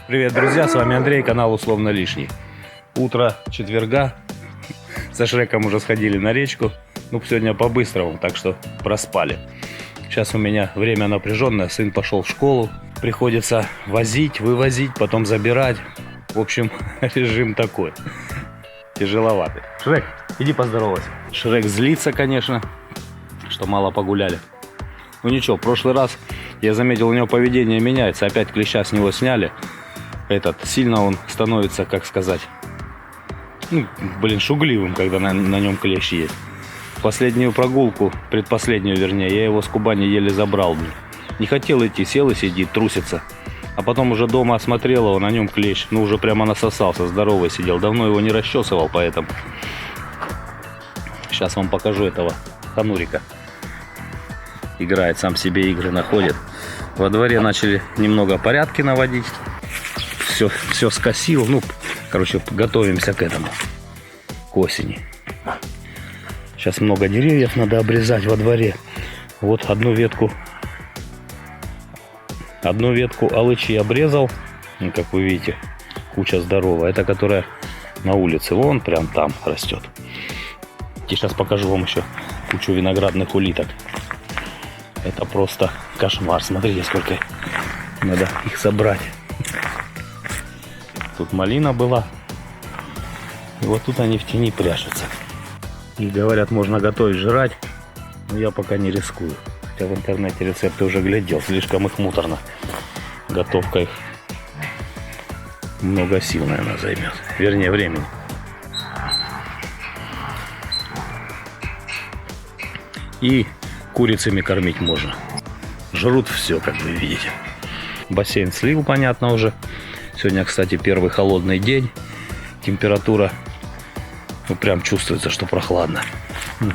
Привет, друзья, с вами Андрей, канал Условно Лишний. Утро четверга, со Шреком уже сходили на речку, ну сегодня по-быстрому, так что проспали. Сейчас у меня время напряженное, сын пошел в школу, приходится возить, вывозить, потом забирать. В общем, режим такой, тяжеловатый. Шрек, иди поздоровайся. Шрек злится, конечно, что мало погуляли. Ну ничего, в прошлый раз я заметил, у него поведение меняется, опять клеща с него сняли. Сильно он становится, как сказать, шугливым, когда на нем клещ есть. Последнюю прогулку, предпоследнюю вернее, я его с Кубани еле забрал. Не хотел идти, сел и сидит, трусится. А потом уже дома осмотрел его, на нем клещ, уже прямо насосался, здоровый сидел. Давно его не расчесывал, поэтому сейчас вам покажу этого ханурика. Играет, сам себе игры находит. Во дворе начали немного порядки наводить. Все скосил. Готовимся к этому. К осени. Сейчас много деревьев надо обрезать во дворе. Вот одну ветку алычи обрезал. Как вы видите, куча здоровая. Это которая на улице. Вон прям там растет. И сейчас покажу вам еще кучу виноградных улиток. Это просто кошмар. Смотрите, сколько надо их собрать. Тут малина была. И вот тут они в тени прячутся. И говорят, можно готовить, жрать. Но я пока не рискую. Хотя в интернете рецепты уже глядел. Слишком их муторно. Готовка их много сил, наверное, займет. Вернее, времени. И курицами кормить можно. Жрут все, как вы видите. Бассейн слил, понятно, уже. Сегодня, кстати, первый холодный день. Температура, прям чувствуется, что прохладно.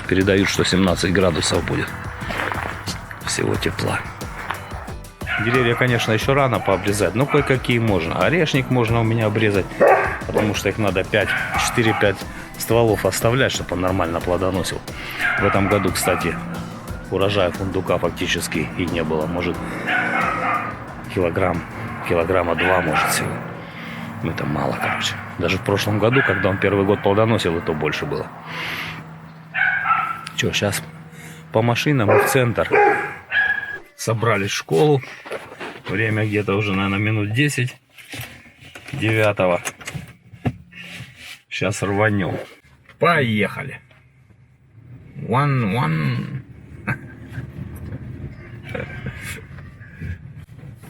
Передают, что 17 градусов будет. Всего тепла. Деревья, конечно, еще рано пообрезать, но кое-какие можно. Орешник можно у меня обрезать, потому что их надо 4-5 стволов оставлять, чтобы он нормально плодоносил. В этом году, кстати, урожая фундука фактически и не было. Может, килограмма 2, может, всего. Это мало, короче. Даже в прошлом году, когда он первый год плодоносил, и то больше было. Что, сейчас по машинам и в центр. Собрались в школу. Время где-то уже, наверное, минут 10. 9. Сейчас рванем. Поехали. One.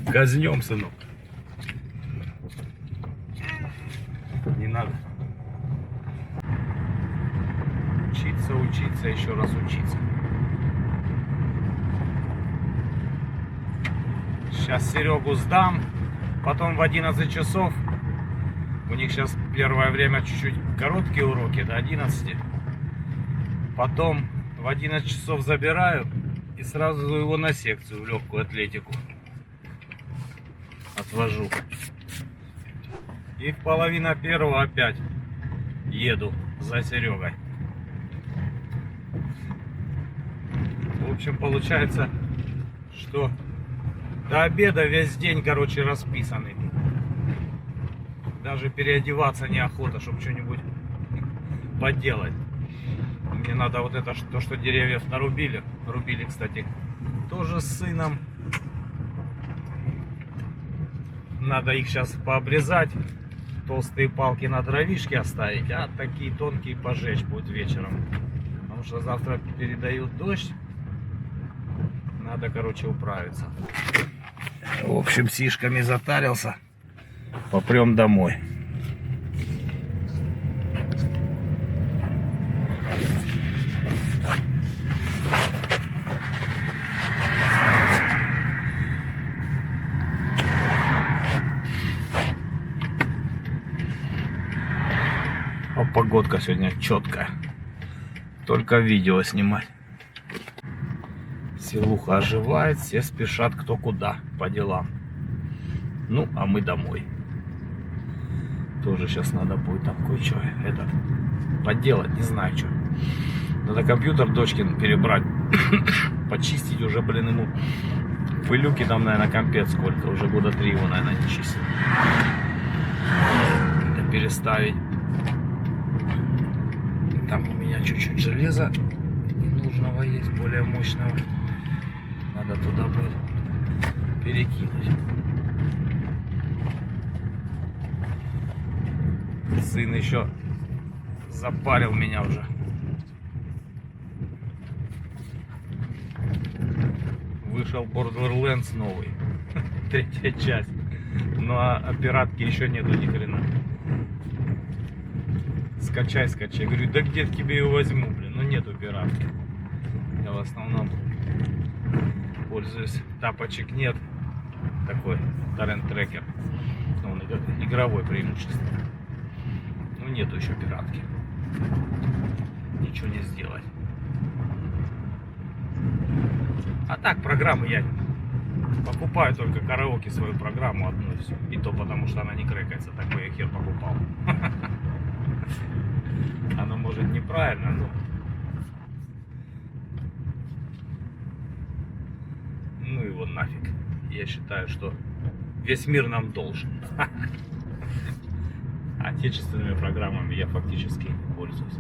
Газнем, сынок. Не надо. Учиться, еще раз учиться. Сейчас Серегу сдам. Потом в 11 часов. У них сейчас первое время чуть-чуть короткие уроки, до 11. Потом в 11 часов забираю и сразу его на секцию, в легкую атлетику. Отвожу. И в 12:30 опять еду за Серегой. В общем, получается, что до обеда весь день, расписанный. Даже переодеваться неохота, чтобы что-нибудь поделать. Мне надо то, что деревьев нарубили. Рубили, кстати, тоже с сыном. Надо их сейчас пообрезать. Толстые палки на дровишке оставить, а такие тонкие пожечь будет вечером. Потому что завтра передают дождь. Надо, управиться. В общем, сишками затарился. Попрем домой. А погодка сегодня четкая. Только видео снимать. Селуха оживает, все спешат кто куда, по делам. Ну, а мы домой. Тоже сейчас надо будет там кое-что поделать, не знаю что. Надо компьютер дочкин перебрать, почистить уже, ему пылюки там, наверное, капец сколько. Уже года 3 его, наверное, не чистил. ставить. Там у меня чуть-чуть железа ненужного есть, более мощного. Надо туда будет перекинуть. Сын еще запарил меня уже. Вышел Borderlands новый. 3-я часть. Ну а пиратки еще нету ни хрена. Скачай. Говорю, да где тебе ее возьму, блин? Ну нету пиратки. Я в основном пользуюсь. Тапочек нет. Такой торрент-трекер. Он игровой преимущество. Ну нету еще пиратки. Ничего не сделать. А так программы я покупаю только караоке свою программу одну и все. И то потому что она не крекается. Такой я хер покупал. Оно может неправильно, но... Ну его нафиг. Я считаю, что весь мир нам должен. Отечественными программами я фактически не пользуюсь.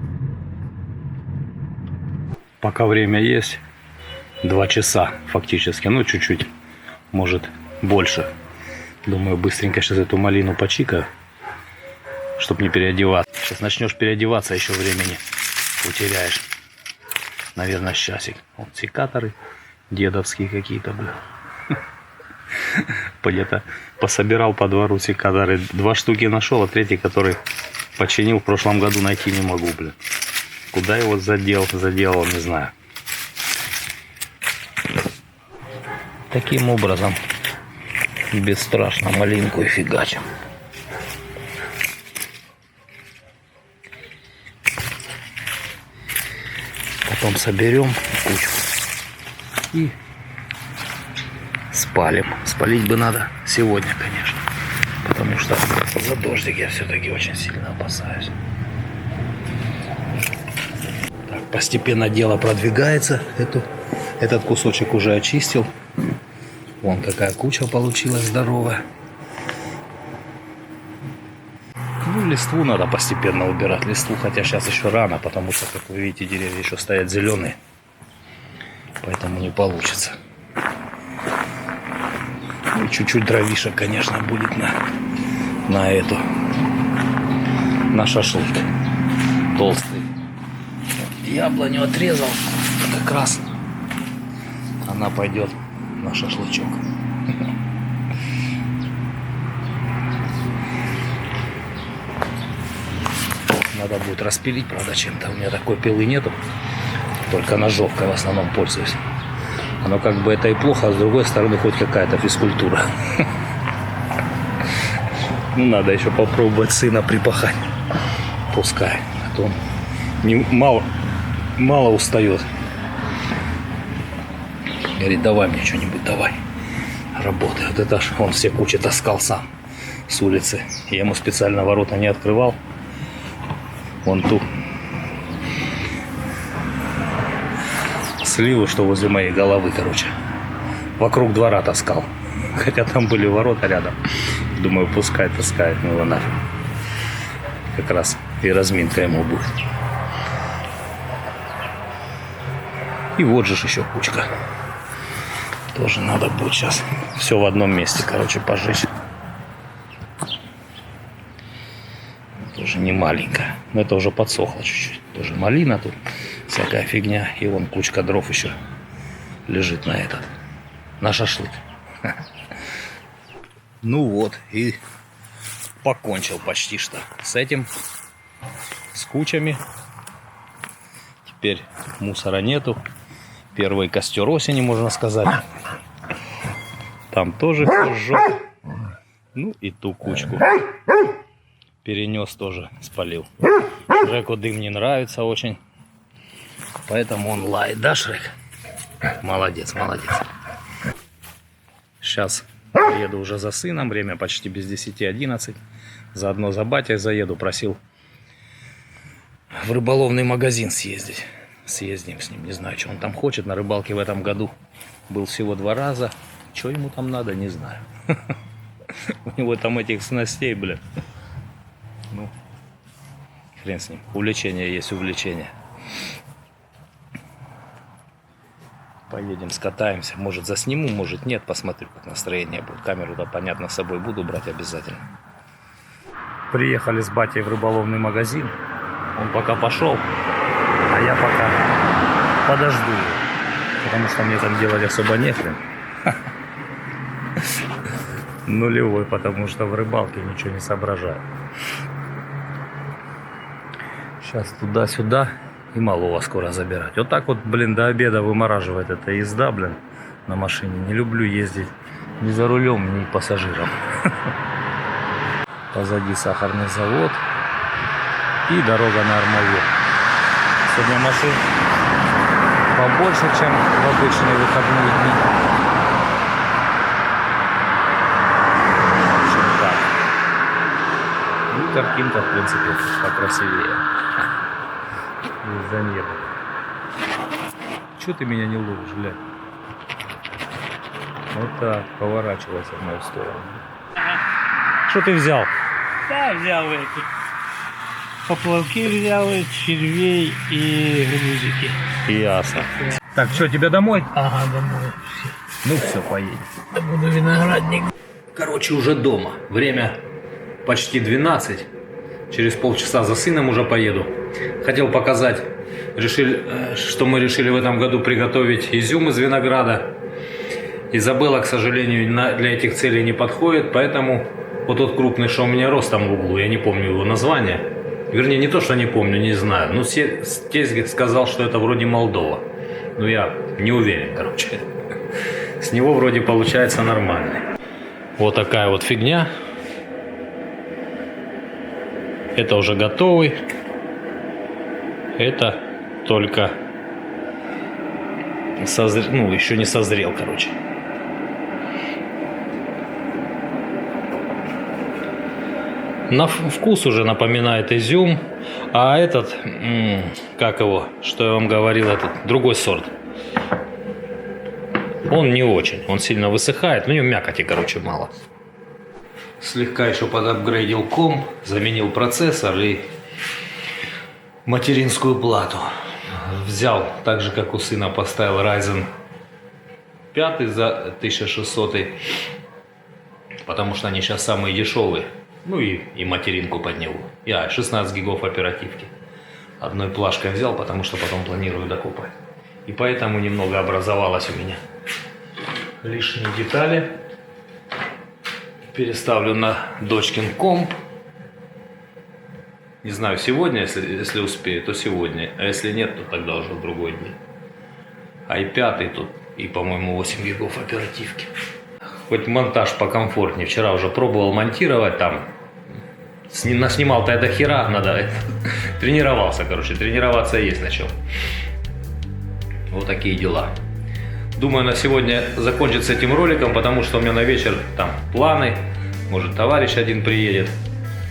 Пока время есть. 2 часа фактически. Ну чуть-чуть. Может больше. Думаю, быстренько сейчас эту малину почикаю. Чтоб не переодеваться. Сейчас начнешь переодеваться, еще времени утеряешь. Наверное, часик. Вот секаторы дедовские какие-то, бля. Где-то пособирал по двору секаторы. 2 штуки нашел, а 3-й, который починил в прошлом году, найти не могу, блин. Куда его заделал, не знаю. Таким образом бесстрашно малинку и фигачим. Потом соберем кучу и спалим. Спалить бы надо сегодня, конечно, потому что за дождик я все-таки очень сильно опасаюсь. Так, постепенно дело продвигается. Этот кусочек уже очистил. Вон какая куча получилась здоровая. Ну, листву надо постепенно убирать. Листву, хотя сейчас еще рано, потому что, как вы видите, деревья еще стоят зеленые. Поэтому не получится. Ну, и чуть-чуть дровишек, конечно, будет на шашлык. Толстый. Яблоню отрезал. Как раз она пойдет на шашлычок. Надо будет распилить, правда, чем-то. У меня такой пилы нету. Только ножовкой в основном пользуюсь. Оно как бы это и плохо, а с другой стороны хоть какая-то физкультура. Ну, надо еще попробовать сына припахать. Пускай. А то он мало устает. Говорит, давай мне что-нибудь, давай. Работай. Вот это ж он все кучи таскал сам с улицы. Я ему специально ворота не открывал. Вон ту сливу, что возле моей головы, короче, вокруг двора таскал. Хотя там были ворота рядом. Думаю, пускай таскает, ну его нафиг. Как раз и разминка ему будет. И вот же еще кучка. Тоже надо будет сейчас все в одном месте, короче, пожечь. Тоже не маленькая. Но это уже подсохло чуть-чуть. Тоже малина тут. Всякая фигня. И вон кучка дров еще лежит на шашлык. Ну вот. И покончил почти что с этим. С кучами. Теперь мусора нету. Первый костер осени, можно сказать. Там тоже все сжег. Ну и ту кучку перенес, тоже спалил. Шреку дым не нравится очень. Поэтому он лает, да, Шрек? Молодец, молодец. Сейчас еду уже за сыном. Время почти без 10:11. Заодно за батей заеду. Просил в рыболовный магазин съездить. Съездим с ним. Не знаю, что он там хочет. На рыбалке в этом году был всего 2 раза. Что ему там надо, не знаю. У него там этих снастей, блин. Ну, Хрен с ним. Увлечение есть увлечение. Поедем, скатаемся. Может засниму, может нет. Посмотрю, как настроение будет. Камеру-то, понятно, с собой буду брать обязательно. Приехали с батей в рыболовный магазин. Он пока пошел, а я пока подожду. Потому что мне там делать особо нехрен. Нулевой, потому что в рыбалке ничего не соображаю. Сейчас туда-сюда и малого скоро забирать. Вот так вот, блин, до обеда вымораживает эта езда, блин, на машине. Не люблю ездить ни за рулем, ни пассажиром. Позади сахарный завод и дорога на Армавир. Сегодня машин побольше, чем в обычные выходные дни. В общем, так. Ну, картинка, в принципе, покрасивее. Из-за неба. Чего ты меня не ловишь, блядь? Вот так, поворачивайся в мою сторону. Что ты взял? Да, взял эти. Поплавки взял, червей и грузики. Ясно. Так, что, тебя домой? Ага, домой. Ну все, поедем. Буду виноградник. Короче, уже дома. Время почти 12. Через полчаса за сыном уже поеду. Хотел показать, что мы решили в этом году приготовить изюм из винограда. Изабелла, к сожалению, для этих целей не подходит, поэтому вот тот крупный, что у меня рос там в углу, я не помню его название. Вернее, не то, что не помню, не знаю. Но тесть сказал, что это вроде Молдова. Но я не уверен, короче. С него вроде получается нормально. Вот такая вот фигня. Это уже готовый. Это только созрел, еще не созрел, короче. На вкус уже напоминает изюм, а этот, как его, что я вам говорил, этот другой сорт. Он не очень, он сильно высыхает, но у него мякоти, короче, мало. Слегка еще подапгрейдил комп, заменил процессор и материнскую плату. Взял, так же как у сына, поставил Ryzen 5 за 1600, потому что они сейчас самые дешевые. Ну и материнку под него. Я 16 гигов оперативки. Одной плашкой взял, потому что потом планирую докупать. И поэтому немного образовалось у меня лишние детали. Переставлю на дочкин комп. Не знаю, сегодня, если успею, то сегодня. А если нет, то тогда уже в другой день. i5 тут и, по-моему, 8 гигов оперативки. Хоть монтаж покомфортнее. Вчера уже пробовал монтировать там. Наснимал-то это хера, надо. Тренировался, короче. Тренироваться есть на чем. Вот такие дела. Думаю, на сегодня закончить с этим роликом, потому что у меня на вечер там планы. Может, товарищ один приедет.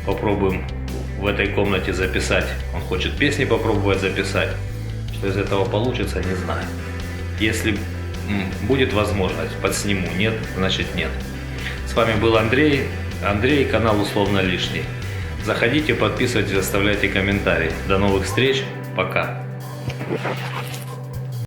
Попробуем в этой комнате записать. Он хочет песни попробовать записать. Что из этого получится, не знаю. Если будет возможность, подсниму. Нет, значит нет. С вами был Андрей. Андрей, канал Условно Лишний. Заходите, подписывайтесь, оставляйте комментарии. До новых встреч. Пока.